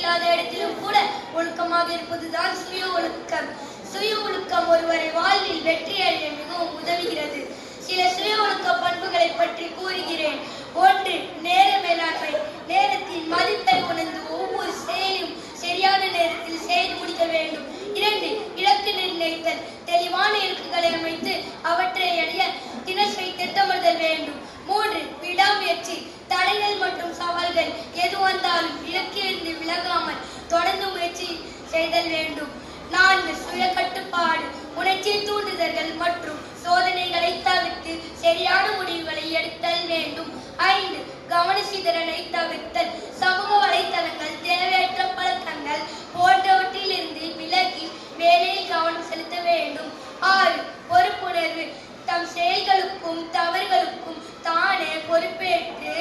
இல்லாத இடத்திலும் கூட ஒழுக்கமாக இருப்பதுதான் சுய ஒழுக்கம். சுய ஒழுக்கம் ஒருவரை வாழ்வில் வெற்றி அடைய மிகவும் உதவுகிறது. சில சுய ஒழுக்க பண்புகளை பற்றி கூறுகிறேன். 1. நேர மேலாண்மை. நேரத்தின் மதிப்பை உணர்ந்து ஒவ்வொரு செயலையும் சரியான நேரத்தில் செய்து முடிக்க வேண்டும். 2. இலக்கு நிர்ணயித்தல். தெளிவான இலக்குகளை அமைத்து அவற்றை அடைய தினசரி திட்டமிடல் வேண்டும். 3. விடாமுயற்சி. தடைகள் மற்றும் சவால்கள் எது வந்தாலும் இலக்கிலிருந்து விலகாமல் தொடர்ந்து முயற்சி செய்தல் வேண்டும். 4. சுய கட்டுப்பாடு. உணர்ச்சி தூண்டுதல்கள் மற்றும் சோதனைகளை தவிர்த்து சரியான முடிவுகளை எடுத்தல் வேண்டும். 5. கவனச்சிதறலை தவிர்த்தல். சமூக வலைத்தளங்கள், தேவையற்ற பழக்கங்கள் போன்றவற்றிலிருந்து விலகி வேலையில் கவனம் செலுத்த வேண்டும். 6. பொறுப்புணர்வு. தம் செயல்களுக்கும் தவறுகளுக்கும் தானே பொறுப்பேற்று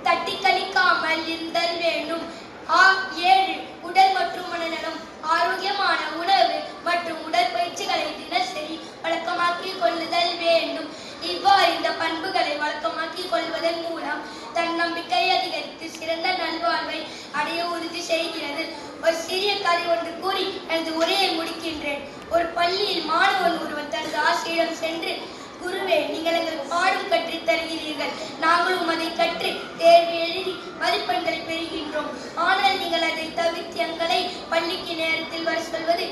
தட்டி கழிக்காமல் இருந்தல் வேண்டும். 7. உடல் மற்றும் மனநலம். ஆரோக்கியமான உணவு மற்றும் உடற்பயிற்சிகளை தினசரி வழக்கமாக்கிக் கொள்ளுதல் வேண்டும். இவ்வாறு இந்த பண்புகளை வழக்கமாக்கிக் கொள்வதன் மூலம் தன்னம்பிக்கை அதிகரித்து சிறந்த நல்வாழ்வை அடைய உறுதி செய்கிறது. ஒரு சிறிய கதை ஒன்று கூறி எனது உரையை முடிக்கின்றேன். ஒரு பள்ளியில் மாணவன் ஒருவன் தனது ஆசிரியரிடம் சென்று, குருவே, நீங்கள் எங்களுக்கு பாடம் கற்றுத் தருகிறீர்கள். நாங்களும் அதை கற்று தேர்வு எழுதி மதிப்பெண்களை பெறுகின்றோம். ஆனால் நீங்கள் அதை தவிர்த்து எங்களை பள்ளிக்கு நேரத்தில் வர சொல்வது,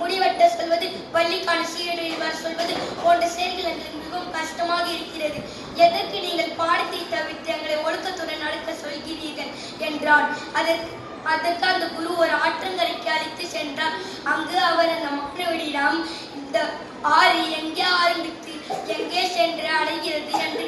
முடிவெட்ட சொல்வது, பள்ளிக்கான சீருடையில் வர சொல்வது போன்ற செயல்கள் எங்களுக்கு மிகவும் கஷ்டமாக இருக்கிறது. எதற்கு நீங்கள் பாடத்தை தவிர்த்து எங்களை ஒழுக்கத்துடன் நடக்க சொல்கிறீர்கள் என்றான். அதற்கு அந்த குரு ஒரு ஆற்றங்கரைக்கு அழைத்து சென்றார். அங்கு அவர் அந்த மாணவனிடம், இந்த ஆறு எங்கே ஆரம்பித்து எங்கே சென்று அடைகிறது என்று